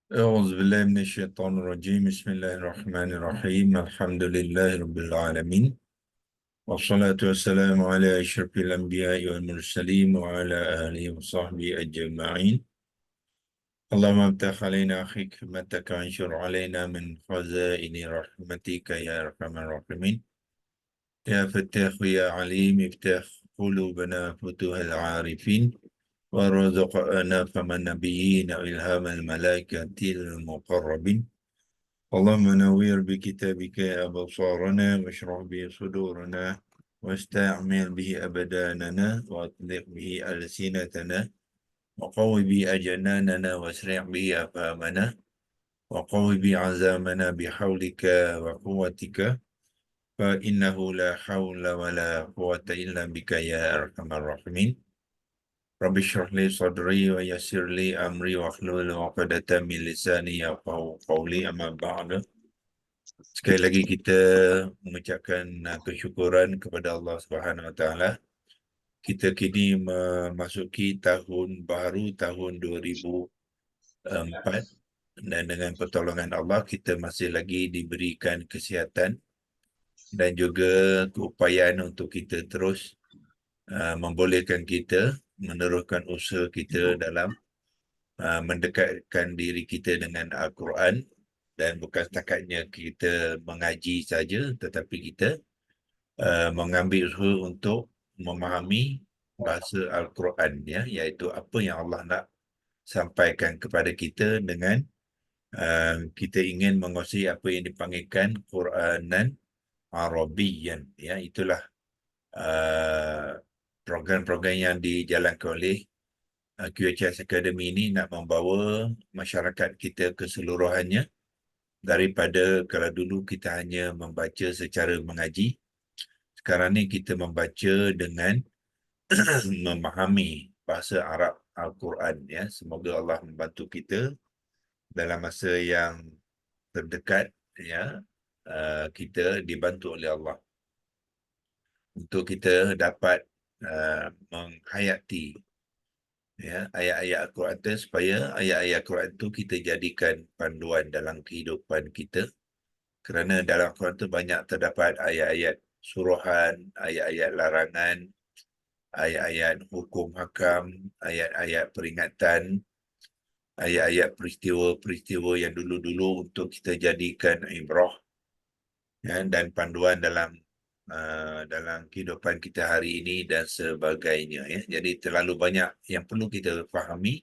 أعوذ بالله من الشيطان الرجيم بسم الله الرحمن الرحيم الحمد لله رب العالمين والصلاة والسلام على أشرف الأنبياء والمرسلين وعلى آله وصحبه أجمعين اللهم افتح علينا حكمتك وانشر علينا من خزائن رحمتك يا أرحم الراحمين يا فتاح يا عليم افتح قلوبنا فتوح العارفين وارزقنا فم النبيين وإلهام الملائكة المقربين اللهم نوّر بكتابك أبصارنا واشرح به صدورنا واستعمل به أبداننا وأطلق به ألسنتنا وقوي به أجناننا واسرع به أفهامنا وقوي به عزامنا بحولك وقوتك فإنه لا حول ولا قوة إلا بك يا أرحم الراحمين رب اشرح لي صدري ويسر لي أمري واحلل عقدة من لساني يفقهوا قولي أما بعد. Sekali lagi kita mengucapkan kesyukuran kepada Allah Subhanahu Wa Taala. Kita kini memasuki tahun baru tahun 2004 dan dengan pertolongan Allah kita masih lagi diberikan kesihatan dan juga keupayaan untuk kita terus membolehkan kita meneruskan usaha kita dalam mendekatkan diri kita dengan Al-Quran dan bukan setakatnya kita mengaji saja tetapi kita mengambil usaha untuk memahami bahasa Al-Quran ya, iaitu apa yang Allah nak sampaikan kepada kita dengan kita ingin menguasai apa yang dipanggilkan Quranan Arabiyan ya, itulah program-program yang dijalankan oleh QHS Academy ini nak membawa masyarakat kita keseluruhannya daripada kalau dulu kita hanya membaca secara mengaji. Sekarang ni kita membaca dengan memahami bahasa Arab Al-Quran ya. Semoga Allah membantu kita dalam masa yang terdekat ya. Kita dibantu oleh Allah untuk kita dapat menghayati ya ayat-ayat Al-Quran itu supaya ayat-ayat Al-Quran itu kita jadikan panduan dalam kehidupan kita. Kerana dalam Al-Quran itu banyak terdapat ayat-ayat suruhan, ayat-ayat larangan, ayat-ayat hukum hakam, ayat-ayat peringatan, ayat-ayat peristiwa-peristiwa yang dulu-dulu untuk kita jadikan ibrah ya, dan panduan dalam kehidupan kita hari ini dan sebagainya ya. Jadi terlalu banyak yang perlu kita fahami.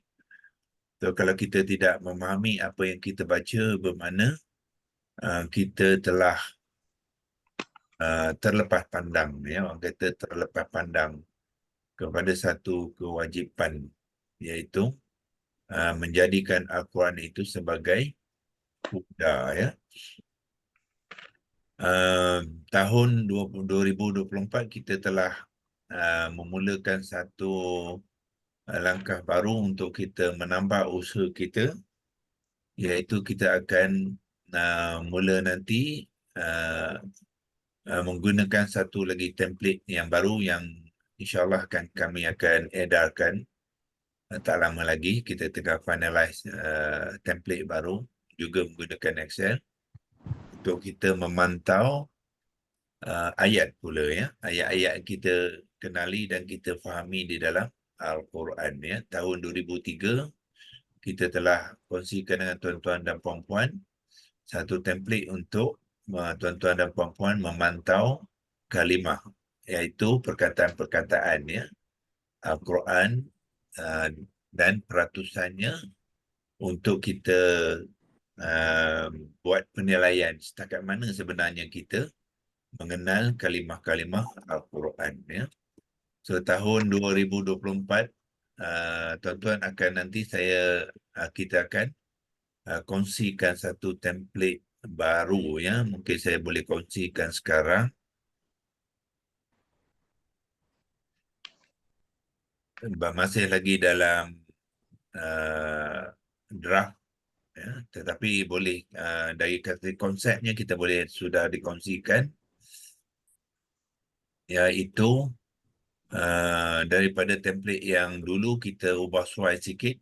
So, kalau kita tidak memahami apa yang kita baca, bermakna kita telah terlepas pandang ya, orang kata terlepas pandang kepada satu kewajipan, iaitu menjadikan Al-Quran itu sebagai huda ya. Tahun 2024 kita telah memulakan satu langkah baru untuk kita menambah usaha kita, iaitu kita akan mula nanti menggunakan satu lagi template yang baru yang insyaAllah kami akan edarkan tak lama lagi. Kita tengah finalize template baru juga menggunakan Excel untuk kita memantau ayat pula ya, ayat-ayat kita kenali dan kita fahami di dalam Al-Quran ya. Tahun 2003 kita telah kongsikan dengan tuan-tuan dan puan-puan satu template untuk tuan-tuan dan puan-puan memantau kalimah, iaitu perkataan-perkataan ya Al-Quran dan peratusannya untuk kita buat penilaian setakat mana sebenarnya kita mengenal kalimah-kalimah Al-Quran ya. So tahun 2024 tuan-tuan akan nanti kita akan kongsikan satu template baru ya. Mungkin saya boleh kongsikan sekarang. Masih lagi dalam draft ya, tetapi boleh dari konsepnya kita boleh sudah dikongsikan, iaitu daripada template yang dulu kita ubah suai sikit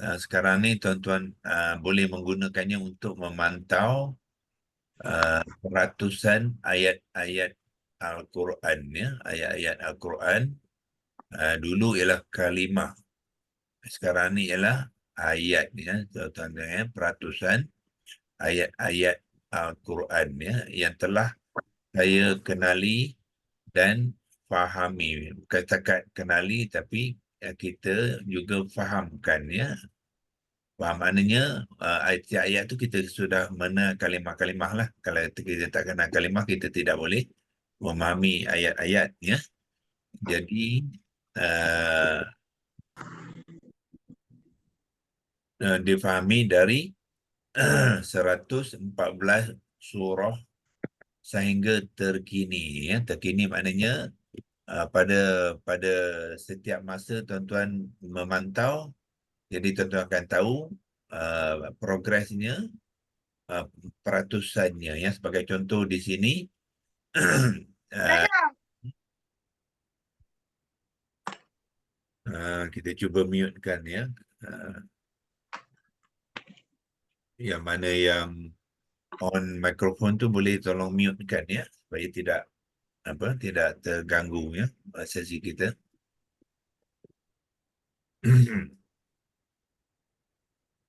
sekarang ni tuan-tuan boleh menggunakannya untuk memantau peratusan ayat-ayat Al-Quran, ya, ayat-ayat Al-Quran. Dulu ialah kalimah, sekarang ni ialah ayat, ya, tuan-tuan, ya, peratusan ayat-ayat Al-Quran, ya, yang telah saya kenali dan fahami. Bukan setakat kenali, tapi kita juga fahamkan, ya. Faham maknanya ayat-ayat tu kita sudah mana kalimah-kalimah lah. Kalau kita tak kenal kalimah, kita tidak boleh memahami ayat-ayat, ya. Jadi uh, difahami dari 114 surah sehingga terkini, ya. Terkini maknanya pada pada setiap masa tuan-tuan memantau, jadi tuan-tuan akan tahu progresnya, uh, peratusannya, ya. Sebagai contoh di sini, uh, kita cuba mute kan, ya. Uh, yang mana yang on mikrofon tu boleh tolong mute kan, ya, supaya tidak terganggu, ya, sesi kita.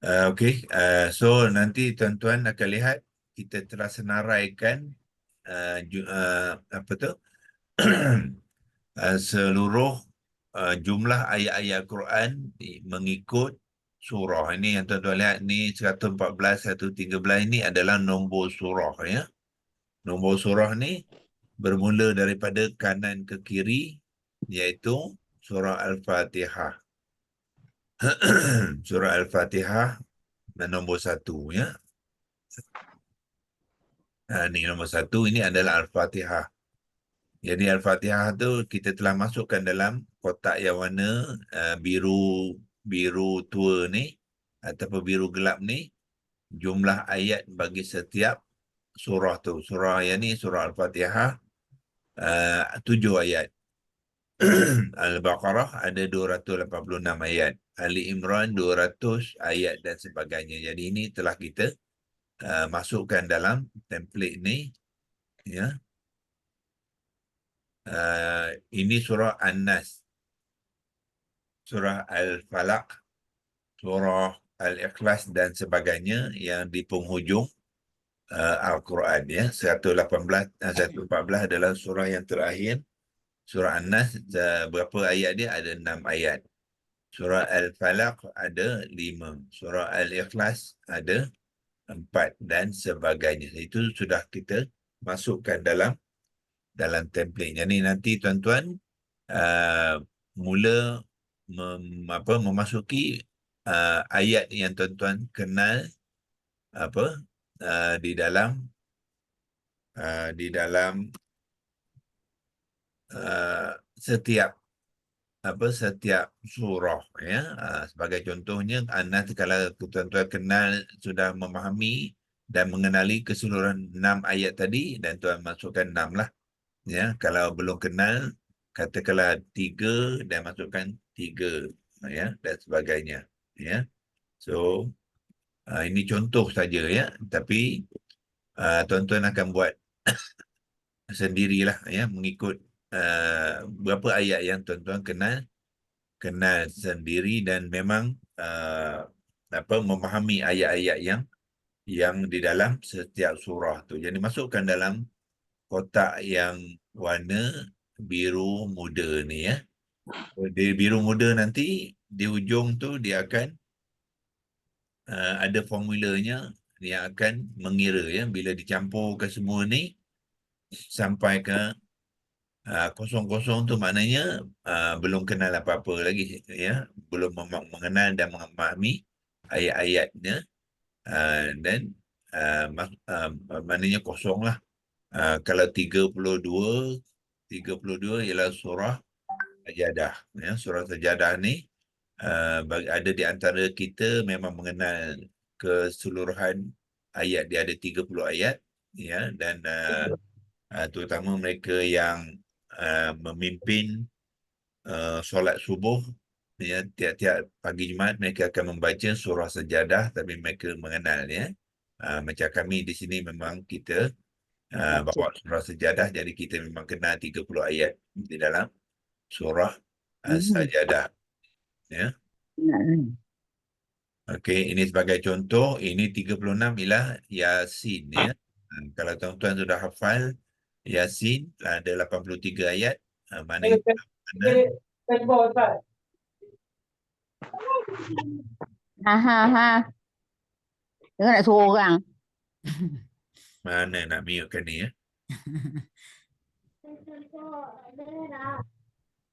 Okey, so nanti tuan-tuan akan lihat kita telah senaraikan apa tu seluruh jumlah ayat-ayat Quran mengikut surah. Ini yang tuan-tuan lihat ni 114, 113 ini adalah nombor surah, ya. Nombor surah ni bermula daripada kanan ke kiri, iaitu surah Al-Fatihah. Surah Al-Fatihah nombor 1, ya. Ini nombor 1, ini adalah Al-Fatihah. Jadi Al-Fatihah tu kita telah masukkan dalam kotak yang warna biru tua ni ataupun biru gelap ni, jumlah ayat bagi setiap surah tu. Surah yang ni, surah Al-Fatihah, 7 ayat. Al-Baqarah ada 286 ayat. Ali Imran 200 ayat dan sebagainya. Jadi ini telah kita masukkan dalam template ni, ya. Ini surah An-Nas, surah Al-Falaq, surah Al-Ikhlas dan sebagainya yang di penghujung Al-Quran, ya. 118, 114 adalah surah yang terakhir. Surah An-Nas, berapa ayat dia? Ada 6 ayat. Surah Al-Falaq ada 5. Surah Al-Ikhlas ada 4 dan sebagainya. Itu sudah kita masukkan dalam template. Jadi nanti tuan-tuan mula memasuki ayat yang tuan-tuan kenal apa di dalam setiap setiap surah, ya. Sebagai contohnya Anas, kalau tuan-tuan kenal, sudah memahami dan mengenali keseluruhan 6 ayat tadi, dan tuan masukkan 6 lah, ya. Kalau belum kenal, katakanlah 3 dan masukkan 3, ya, dan sebagainya, ya. So ini contoh saja, ya, tapi tuan-tuan akan buat sendirilah, ya, mengikut berapa ayat yang tuan-tuan kenal sendiri dan memang memahami ayat-ayat yang di dalam setiap surah tu. Jadi masukkan dalam kotak yang warna biru muda ni, ya. Di biru muda nanti di ujung tu dia akan ada formulanya yang akan mengira, ya, bila dicampurkan semua ni sampai ke kosong-kosong tu, maknanya belum kenal apa-apa lagi, ya. Belum mengenal dan memahami ayat-ayatnya, dan maknanya kosong lah. Kalau 32 ialah surah Sajadah, ya. Surah Sajadah ni ada di antara kita memang mengenal keseluruhan ayat. Dia ada 30 ayat, ya, dan terutama mereka yang memimpin solat subuh ya, tiap-tiap pagi Jumaat mereka akan membaca surah Sajadah, tapi mereka mengenal ya. Macam kami di sini memang kita Baca. bawa surah Sajadah, jadi kita memang kenal 30 ayat di dalam surah Hmm. Sajadah ya. Hmm. Okey, ini sebagai contoh, ini 36 ialah Yasin ya. Kalau tuan-tuan sudah hafal Yasin ada 83 ayat, maknanya mana Ha ha ha. Dengar nak suruh orang. mana nak mute ni ya.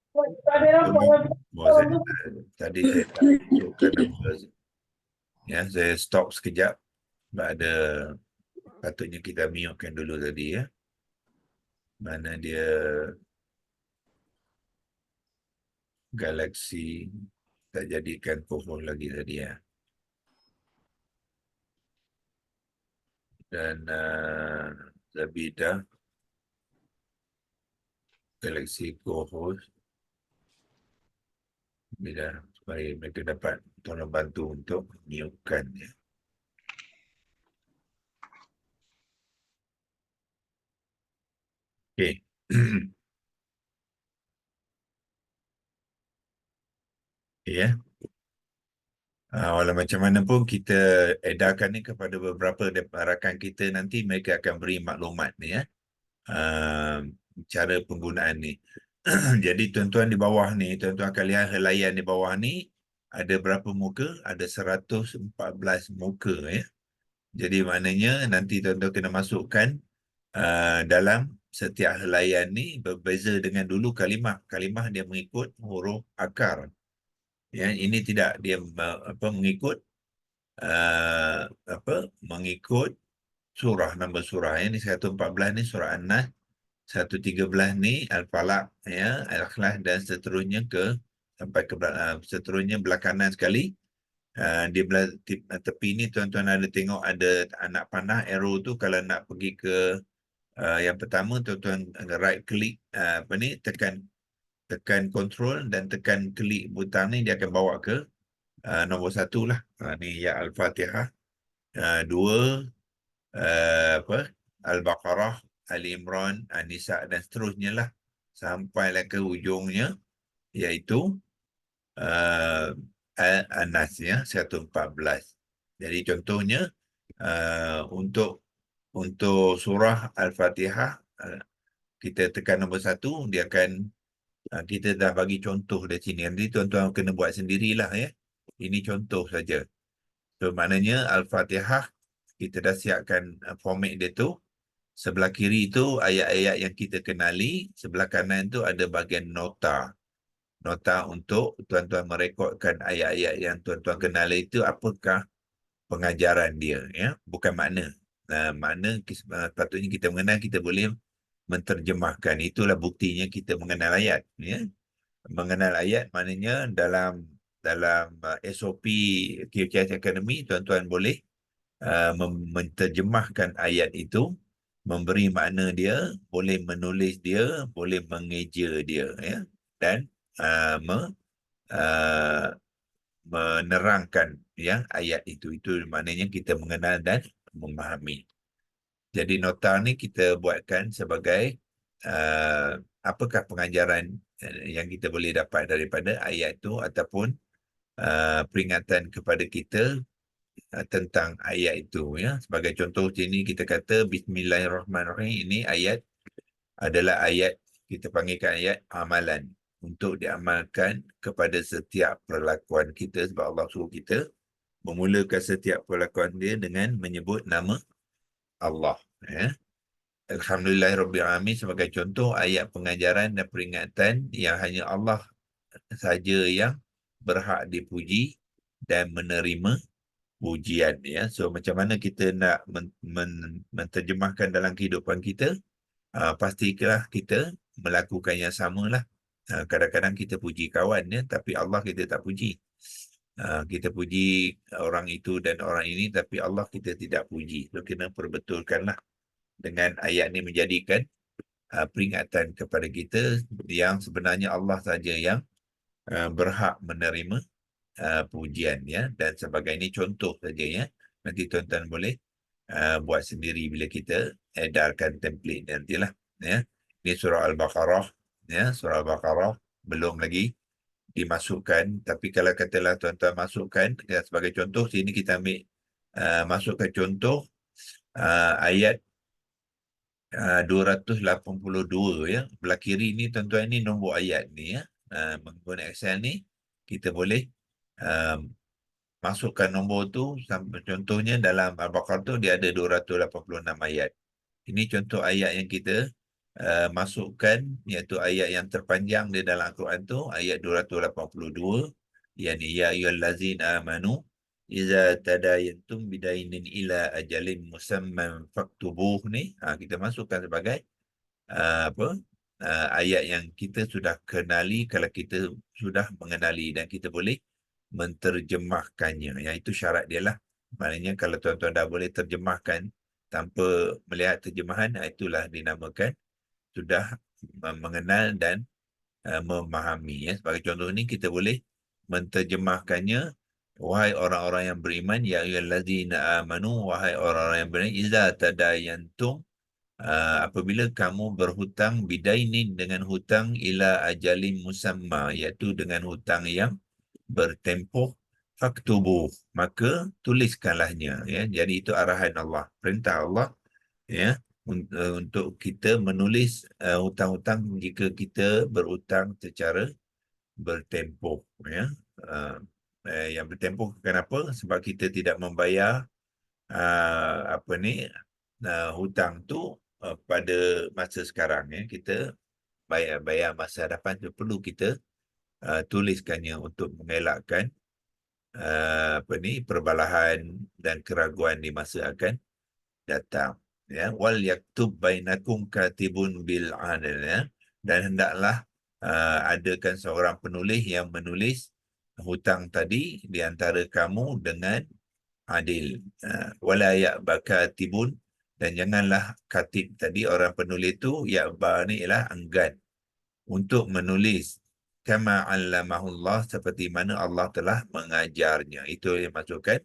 Oh, tadi saya tak tunjukkan apa. Ya, saya stop sekejap. Sebab ada patutnya kita mute dulu tadi ya. Mana dia Galaxy tak jadikan pohon lagi tadi ya. Dan Zabidah Galaxy co-host bila supaya mereka dapat tolong bantu untuk mute-kan ya. Okey. Ya. Walau macam mana pun kita edarkan ni kepada beberapa rakan kita, nanti mereka akan beri maklumat ni ya. Cara penggunaan ni. Jadi tuan-tuan di bawah ni, tuan-tuan akan lihat helaian di bawah ni ada berapa muka? Ada 114 muka ya. Jadi maknanya nanti tuan-tuan kena masukkan dalam setiap helaian ni berbeza dengan dulu kalimah. Kalimah dia mengikut huruf akar. Ya, ini tidak, dia mengikut mengikut surah, nombor surah ya. Ni 114 ni surah An-Nas, 113 ni Al-Falaq ya, Al-Ikhlas dan seterusnya sampai ke seterusnya belah kanan sekali. Di belah tepi ni tuan-tuan ada tengok ada anak panah arrow tu. Kalau nak pergi ke yang pertama, tuan-tuan right click tekan control dan tekan klik butang ni, dia akan bawa ke nombor 1 lah. Ni ya Al-Fatihah, 2 Al-Baqarah, Ali Imran, An-Nisa dan seterusnya lah sampailah ke ujungnya, iaitu An-Nas ya, 114. Jadi contohnya untuk surah Al-Fatihah, kita tekan nombor 1, dia akan kita dah bagi contoh di sini. Nanti tuan-tuan kena buat sendirilah ya. Ini contoh saja. So maknanya Al-Fatihah kita dah siapkan format dia tu. Sebelah kiri tu ayat-ayat yang kita kenali, sebelah kanan tu ada bahagian nota. Nota untuk tuan-tuan merekodkan ayat-ayat yang tuan-tuan kenali itu apakah pengajaran dia ya, bukan makna. Makna patutnya kita mengenal, kita boleh menterjemahkan. Itulah buktinya kita mengenal ayat ya. Mengenal ayat maknanya dalam SOP QCS Academy, tuan-tuan boleh menterjemahkan ayat itu, memberi makna dia, boleh menulis dia, boleh mengeja dia ya, dan uh, menerangkan ya ayat itu maknanya kita mengenal dan memahami. Jadi nota ni kita buatkan sebagai apakah pengajaran yang kita boleh dapat daripada ayat itu, ataupun peringatan kepada kita tentang ayat itu ya. Sebagai contoh sini kita kata Bismillahirrahmanirrahim, ini ayat adalah ayat, kita panggilkan ayat amalan, untuk diamalkan kepada setiap perlakuan kita, sebab Allah suruh kita memulakan setiap perlakuan dia dengan menyebut nama Allah ya. Alhamdulillahirrabbilalamin sebagai contoh ayat pengajaran dan peringatan yang hanya Allah saja yang berhak dipuji dan menerima pujian ya. So macam mana kita nak menterjemahkan dalam kehidupan kita, pastilah kita melakukan yang samalah. Kadang-kadang kita puji kawan ya, tapi Allah kita tak puji. Kita puji orang itu dan orang ini, tapi Allah kita tidak puji. So kena perbetulkanlah dengan ayat ni, menjadikan peringatan kepada kita yang sebenarnya Allah saja yang berhak menerima pujian, ya. Dan sebagai ini contoh saja, ya. Nanti tuan-tuan boleh buat sendiri bila kita edarkan template nantilah, ya. Ini surah Al-Baqarah, ya. Surah Al-Baqarah belum lagi dimasukkan, tapi kalau katalah tuan-tuan masukkan, ya, sebagai contoh sini kita ambil masukkan contoh ayat 282, ya. Belah kiri ni tuan-tuan, ni nombor ayat ni, ya. Menggunakan Excel ni kita boleh uh, masukkan nombor tu. Contohnya dalam Al-Baqarah tu dia ada 286 ayat. Ini contoh ayat yang kita masukkan, iaitu ayat yang terpanjang di dalam Al-Quran tu, ayat 282, yakni ya ayyuhallazina amanu iza tadayantum bidainin ila ajalin musamman faktubuh ni. Kita masukkan sebagai apa ayat yang kita sudah kenali, kalau kita sudah mengenali, dan kita boleh menterjemahkannya. Yang itu syarat dia lah. Maknanya kalau tuan-tuan dah boleh terjemahkan tanpa melihat terjemahan, itulah dinamakan sudah mengenal dan memahami, ya. Sebagai contoh ni kita boleh menterjemahkannya, wahai orang-orang yang beriman, ya ayyuhallazina amanu, wahai orang-orang yang beriman, iza tadayantum, apabila kamu berhutang, bidainin, dengan hutang, ila ajalin musamma, iaitu dengan hutang yang bertempoh, faktubuh, maka tuliskanlahnya, ya. Jadi itu arahan Allah, perintah Allah, ya, untuk kita menulis hutang-hutang jika kita berhutang secara bertempoh, ya. Yang bertempoh kenapa? Sebab kita tidak membayar apa ni hutang tu pada masa sekarang, ya. Kita bayar masa hadapan tu, perlu kita tuliskannya untuk mengelakkan apa ni perbalahan dan keraguan di masa akan datang, ya. Wal yaktub bainakum katibun bil adl, ya. Dan hendaklah adakan seorang penulis yang menulis hutang tadi di antara kamu dengan adil. Wala ya'ba katibun, dan janganlah katib tadi, orang penulis tu, ya'ba ni ialah enggan untuk menulis, kama 'allamahullah, seperti mana Allah telah mengajarnya. Itu yang masukkan.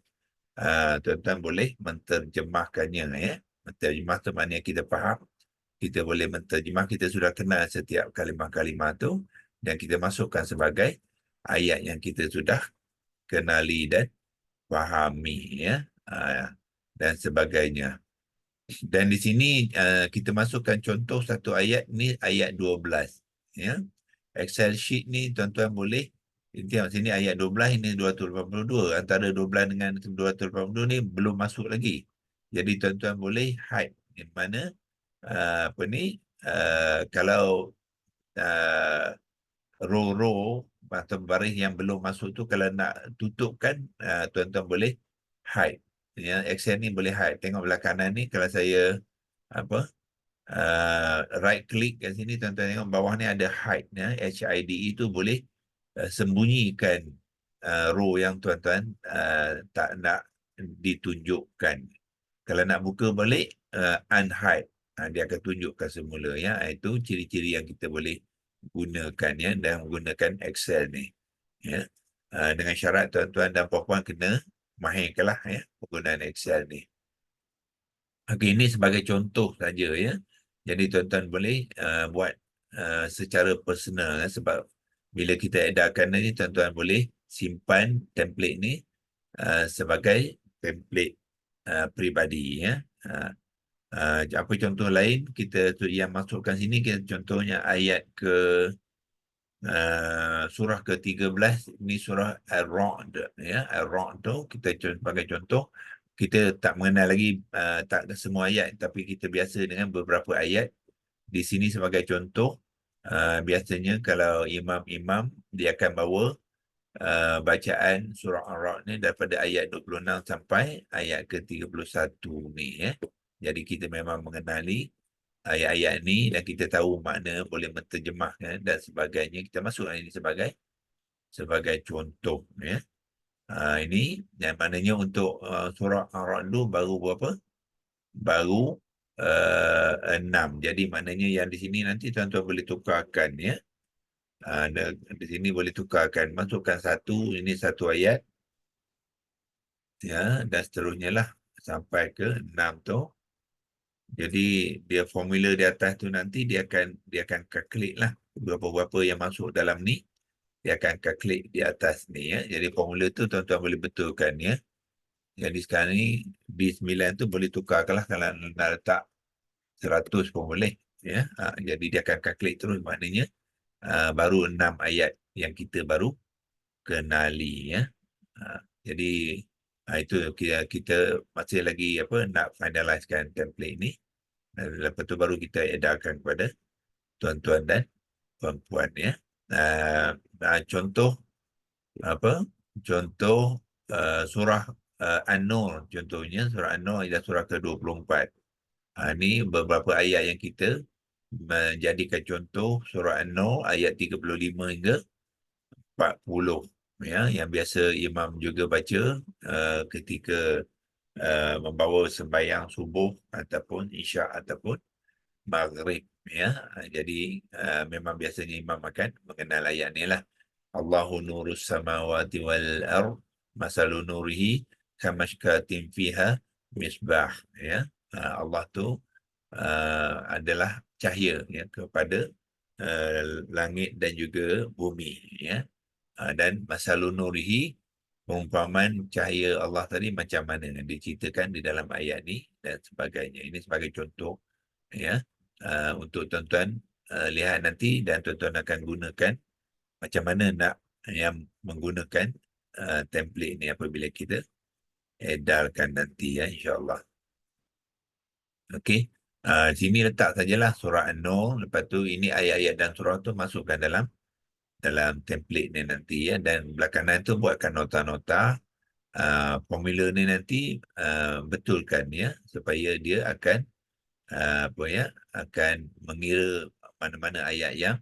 Tuan-tuan boleh menterjemahkannya, ya. Menterjemah tu maknanya kita faham, kita boleh menterjemah, kita sudah kenal setiap kalimah-kalimah tu, dan kita masukkan sebagai ayat yang kita sudah kenali dan fahami, ya. Dan sebagainya. Dan di sini kita masukkan contoh satu ayat ni, ayat 12, ya. Excel sheet ni tuan-tuan boleh tengok sini ayat 12, ini 282. Antara 12 dengan 282 ni belum masuk lagi. Jadi tuan-tuan boleh hide di mana apa ni kalau row-row atau baris yang belum masuk tu, kalau nak tutupkan, tuan-tuan boleh hide, ya. Excel ni boleh hide. Tengok belah kanan ni, kalau saya apa right click kat sini, tuan-tuan tengok bawah ni ada hide, ya. HIDE itu boleh sembunyikan row yang tuan-tuan tak nak ditunjukkan. Kalau nak buka balik, unhide, dia akan tunjukkan semula, ya. Itu ciri-ciri yang kita boleh gunakan, ya, dan menggunakan Excel ni, ya. Dengan syarat tuan-tuan dan puan-puan kena mahirkanlah, ya, penggunaan Excel ni. Okey, ini sebagai contoh saja, ya. Jadi tuan-tuan boleh buat secara personal, ya, sebab bila kita edarkan ni, tuan-tuan boleh simpan template ni sebagai template peribadi, ya. Apa contoh lain kita yang masukkan sini, kita contohnya ayat ke surah ke-13, ini surah Ar-Ra'd, ya. Ar-Ra'd tu kita sebagai contoh, kita tak mengenal lagi tak semua ayat, tapi kita biasa dengan beberapa ayat di sini sebagai contoh. Biasanya kalau imam-imam, dia akan bawa bacaan surah Ar-Ra'd ni daripada ayat 26 sampai ayat ke-31 ni, ya. Jadi kita memang mengenali ayat-ayat ni, dan kita tahu makna, boleh menterjemahkan dan sebagainya. Kita masukkan ini sebagai contoh, ya. Ini yang maknanya untuk surah Ar-Ra'd baru berapa? Baru 6. Jadi maknanya yang di sini nanti tuan-tuan boleh tukarkan, ya. Di sini boleh tukarkan, masukkan satu, ini satu ayat, ya, dan seterusnya lah sampai ke 6 tu. Jadi dia formula di atas tu nanti dia akan calculate lah berapa-berapa yang masuk dalam ni, dia akan calculate di atas ni, ya. Jadi formula tu tuan-tuan boleh betulkan, ya. Jadi sekarang ni B9 tu boleh tukarkan lah, kalau nak letak 100 pun boleh, ya. Jadi dia akan calculate terus, maknanya baru 6 ayat yang kita baru kenali, ya. Jadi itu kita masih lagi nak finalizekan template ni. Lepas tu baru kita edarkan kepada tuan-tuan dan puan-puan, ya. Contoh contoh surah An-Nur, contohnya surah An-Nur adalah surah ke-24. Ini beberapa ayat yang kita menjadikan contoh surah An-Nur ayat 35 hingga 40, ya, yang biasa imam juga baca ketika membawa sembahyang subuh ataupun isyak ataupun maghrib, ya. Jadi memang biasanya imam akan mengenal ayat ni lah. Allahu nurus samawati wal ard masalu nurihi kamashkatin fiha misbah, ya. Allah tu adalah cahaya, ya, kepada langit dan juga bumi, ya. Dan masalu nurihi, perumpamaan cahaya Allah tadi macam mana diceritakan di dalam ayat ni dan sebagainya. Ini sebagai contoh, ya, untuk tuan-tuan lihat nanti, dan tuan-tuan akan gunakan macam mana nak yang menggunakan template ni apabila kita edarkan nanti, ya, insyaAllah. Okey. Sini letak sajalah surah An-Nur, lepas tu ini ayat-ayat dan surah tu masukkan dalam template ni nanti, ya. Dan belakangan tu buatkan nota-nota formula ni nanti, betulkan, ya, supaya dia akan akan mengira mana-mana ayat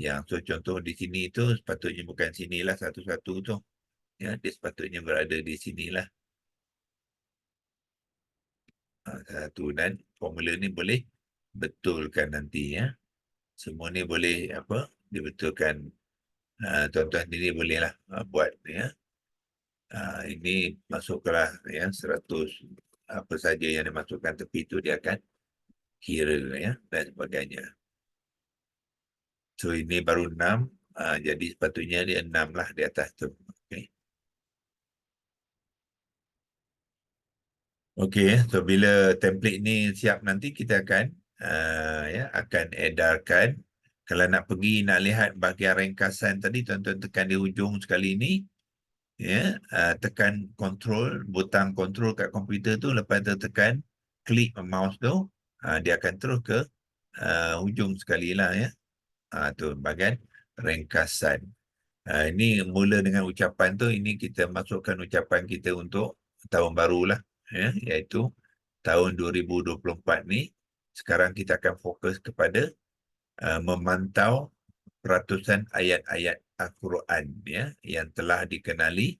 yang so, contoh di sini tu sepatutnya bukan sinilah satu-satu tu, ya, dia sepatutnya berada di sinilah satu, dan formula ni boleh betulkan nanti, ya. Semua ni boleh dibetulkan. Tuan-tuan sendiri bolehlah buat, ya. Ini masuklah, ya, 100 apa saja yang dimasukkan tepi tu dia akan kira, ya, dan sebagainya. So ini baru 6, jadi sepatutnya dia 6 lah di atas tu. Okey. Okey, so bila template ni siap nanti kita akan akan edarkan. Kalau nak pergi nak lihat bahagian ringkasan tadi, tuan-tuan tekan di hujung sekali ni, ya, tekan butang control kat komputer tu, lepas tu tekan klik mouse tu, dia akan terus ke hujung sekali lah, ya. Tu bahagian ringkasan. Ini mula dengan ucapan tu, ini kita masukkan ucapan kita untuk tahun baru lah, ya, iaitu tahun 2024 ni. Sekarang kita akan fokus kepada memantau peratusan ayat-ayat Al-Quran, ya, yang telah dikenali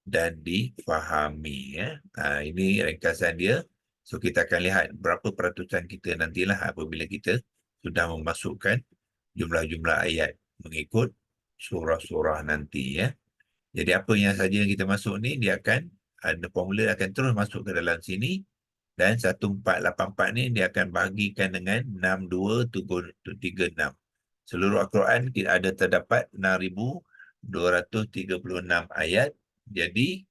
dan difahami, ya. Ini ringkasan dia. So kita akan lihat berapa peratusan kita nantilah apabila kita sudah memasukkan jumlah-jumlah ayat mengikut surah-surah nanti, ya. Jadi apa yang saja yang kita masuk ni, dia akan ada formula akan terus masuk ke dalam sini, dan 1484 ni dia akan bahagikan dengan 6236. Seluruh Al-Quran kita ada terdapat 6236 ayat. Jadi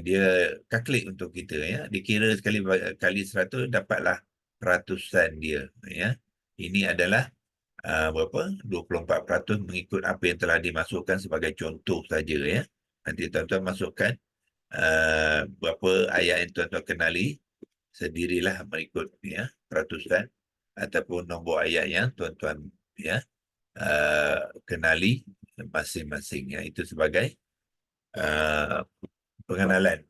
dia calculate untuk kita, ya. Dikira sekali kali 100 dapatlah peratusan dia, ya. Ini adalah berapa? 24% mengikut apa yang telah dimasukkan sebagai contoh saja, ya. Nanti tuan-tuan masukkan berapa ayat yang tuan-tuan kenali, sendirilah mengikut, ya, peratusan ataupun nombor ayat yang tuan-tuan, ya, kenali masing-masing, ya. Itu sebagai pengenalan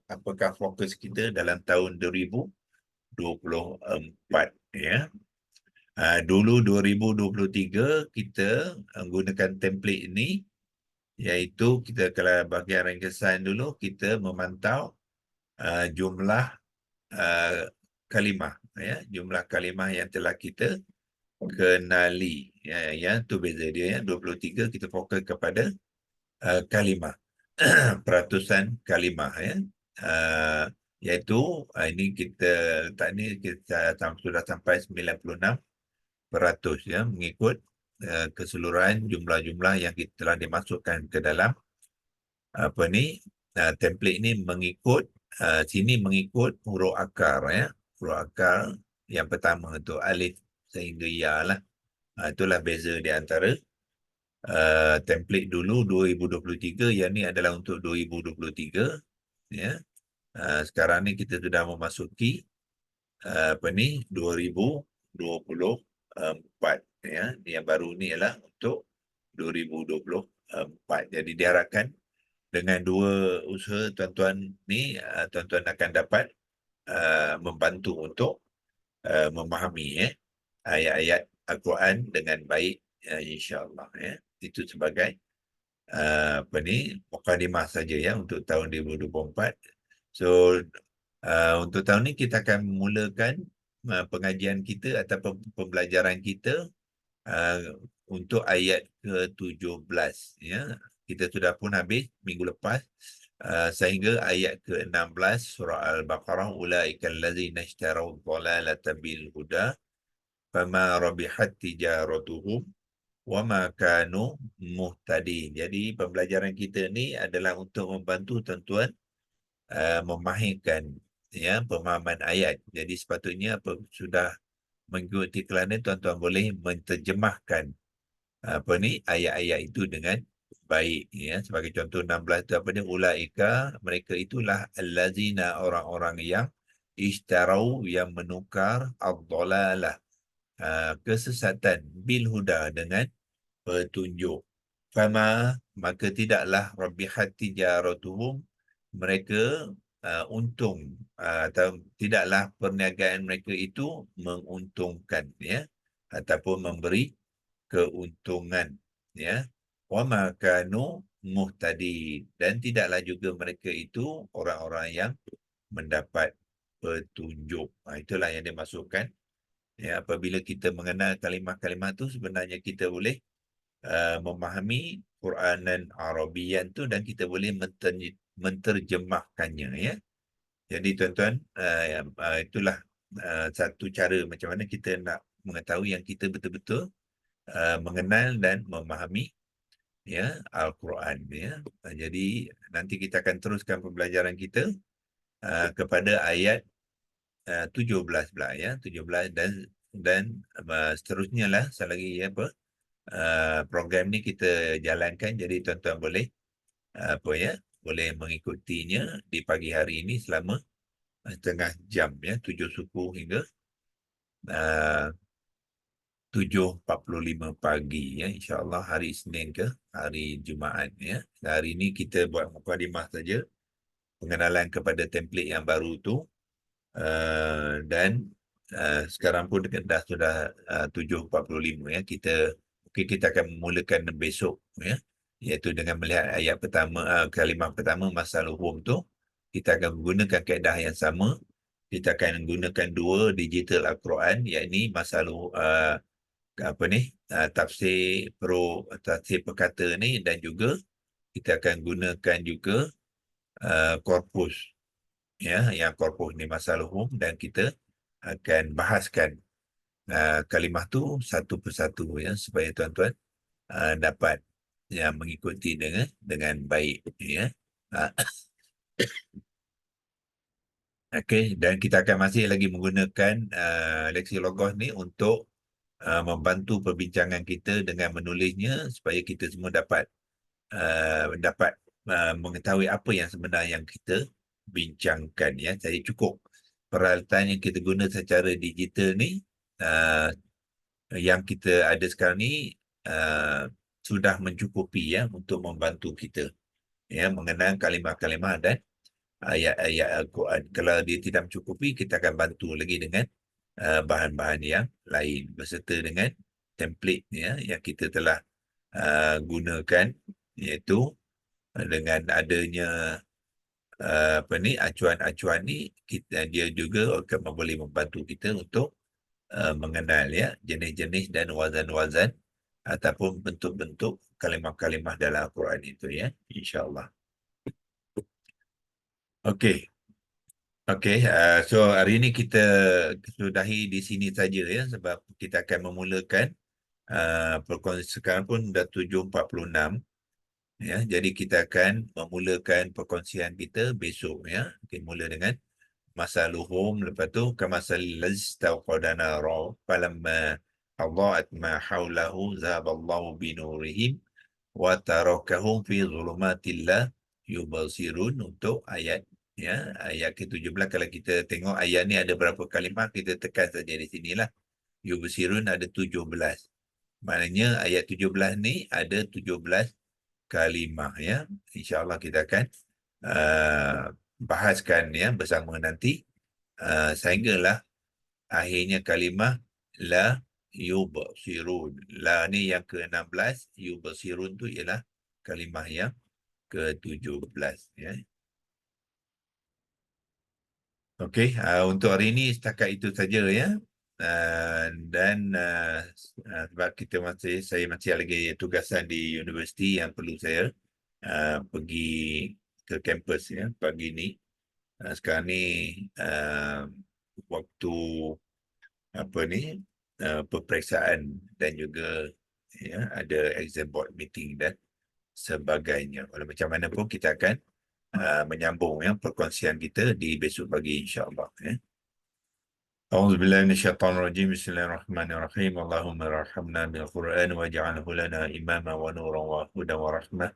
apakah fokus kita dalam tahun 2024, ya. Dulu 2023 kita menggunakan template ini, iaitu kita kalau bahagian ringkasan dulu kita memantau jumlah kalimah, ya, jumlah kalimah yang telah kita kenali, Ya, tu beza dia ya. 23 kita fokus kepada kalimah. Peratusan kalimah ya. Iaitu ini kita letak ni kita sudah sampai 96% ya, mengikut keseluruhan jumlah-jumlah yang kita telah dimasukkan ke dalam template ni, mengikut sini mengikut huruf akar ya. Huruf akar yang pertama tu alif sehingga ya lah. Itulah beza di antara template dulu 2023, yang ni adalah untuk 2023 ya. Sekarang ni kita sudah memasuki 2024 ya. Yang baru ni ialah untuk 2024. Jadi diharapkan dengan dua usaha tuan-tuan ni, tuan-tuan akan dapat membantu untuk memahami ayat-ayat Al-Quran dengan baik, insya-Allah ya. Itu sebagai mukadimah saja ya untuk tahun 2024. So untuk tahun ni kita akan memulakan pengajian kita ataupun pembelajaran kita untuk ayat ke-17 ya. Kita sudah pun habis minggu lepas sehingga ayat ke-16 surah Al-Baqarah, ulaikal ladzina ishtaraw dhalalata bil huda fama rabihat tijaratuhum wama kanu muhtadin. Jadi pembelajaran kita ni adalah untuk membantu tuan-tuan memahirkan ya pemahaman ayat. Jadi sepatutnya sudah mengikuti iklan ni, tuan-tuan boleh menterjemahkan ayat-ayat itu dengan baik ya. Sebagai contoh 16 tu ulaika, mereka itulah allazina, orang-orang yang ishtarau, yang menukar ad-dhalalah, kesesatan, bil huda, dengan petunjuk. Fama, maka tidaklah rabihat tijaratuhum, mereka untung, atau tidaklah perniagaan mereka itu menguntungkan ya, ataupun memberi keuntungan ya. Wama kanu muhtadi, dan tidaklah juga mereka itu orang-orang yang mendapat petunjuk. Itulah yang dimasukkan ya. Apabila kita mengenal kalimah-kalimah tu, sebenarnya kita boleh memahami Quranan Arabian tu, dan kita boleh menterjemahkannya ya. Jadi tuan-tuan, itulah satu cara macam mana kita nak mengetahui yang kita betul-betul mengenal dan memahami ya Al-Quran ya. Jadi nanti kita akan teruskan pembelajaran kita kepada ayat 17 pula ya, 17 dan seterusnya lah selagi program ni kita jalankan. Jadi tuan-tuan boleh boleh mengikutinya di pagi hari ini selama setengah jam ya, 7 suku hingga 7.45 pagi ya, insya-Allah hari Isnin ke hari Jumaat ya. Hari ini kita buat mukadimah saja, pengenalan kepada template yang baru tu, dan sekarang pun dah sudah 7.45 ya. Kita akan memulakan besok ya, iaitu dengan melihat ayat pertama, kalimah pertama masaluhum tu. Kita akan menggunakan kaedah yang sama. Kita akan menggunakan dua digital Al-Quran, iaitu masaluh tafsir tafsir perkata ni, dan juga kita akan gunakan juga korpus ya, yang korpus ni masaluhum, dan kita akan bahaskan kalimah tu satu persatu ya, supaya tuan-tuan dapat mengikuti dengan baik ya. Okey, dan kita akan masih lagi menggunakan leksi logos ni untuk membantu perbincangan kita dengan menulisnya, supaya kita semua dapat mengetahui apa yang sebenar yang kita bincangkan ya. Jadi cukup peralatan yang kita guna secara digital ni, yang kita ada sekarang ni, sudah mencukupi ya untuk membantu kita ya mengenal kalimah-kalimah dan ayat-ayat Al-Quran. Kalau dia tidak mencukupi, kita akan bantu lagi dengan bahan-bahan yang lain beserta dengan template ya yang kita telah gunakan, iaitu dengan adanya acuan-acuan ni, dia juga akan boleh membantu kita untuk mengenal ya jenis-jenis dan wazan-wazan ataupun bentuk-bentuk kalimah-kalimah dalam Al-Quran itu ya, insya-Allah. Okey. Okey, so hari ini kita sudahi di sini saja ya, sebab kita akan memulakan perkongsian. Sekarang pun dah 7.46 ya, jadi kita akan memulakan perkongsian kita besok ya. Kita mula dengan masaluhum, lepas tu kamasal laztauqadana ra falamma adaat ma haulahu zahaballahu binurihim wa tarakahum fi zulumatillah yubasirun, untuk ayat ya, ayat ke-17. Kalau kita tengok ayat ni ada berapa kalimah, kita tekan saja di sinilah. Yubasirun ada 17. Maknanya ayat 17 ni ada 17 kalimah ya. InsyaAllah kita akan bahaskan ya bersama nanti sehinggalah akhirnya kalimah la yubsirun. La ni yang ke-16, yubsirun tu ialah kalimah yang ke-17 ya. Okey, untuk hari ini setakat itu saja ya. Dan sebab saya masih lagi tugasan di universiti yang perlu saya pergi ke kampus ya pagi ni. Sekarang ni waktu apa ni peperiksaan dan juga ya ada exam board meeting dan sebagainya. Walau macam mana pun kita akan menyambung ya perkongsian kita di besok pagi insya-Allah ya. أعوذ بالله من الشيطان الرجيم بسم الله الرحمن الرحيم اللهم ارحمنا بالقرآن واجعله لنا إماما ونورا وهدى ورحمة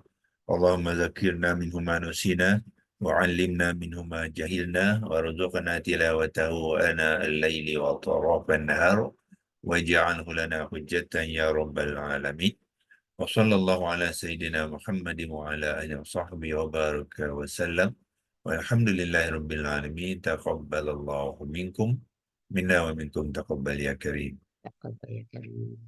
اللهم ذكرنا منه ما نسينا وعلمنا منه ما جهلنا وارزقنا تلاوته آناء الليل وأطراف النهار واجعله لنا حجة يا رب العالمين وصلى الله على سيدنا محمد وعلى آله وصحبه وبارك وسلم والحمد لله رب العالمين تقبل الله منكم منا ومنكم تقبل يا كريم. تقبل يا كريم.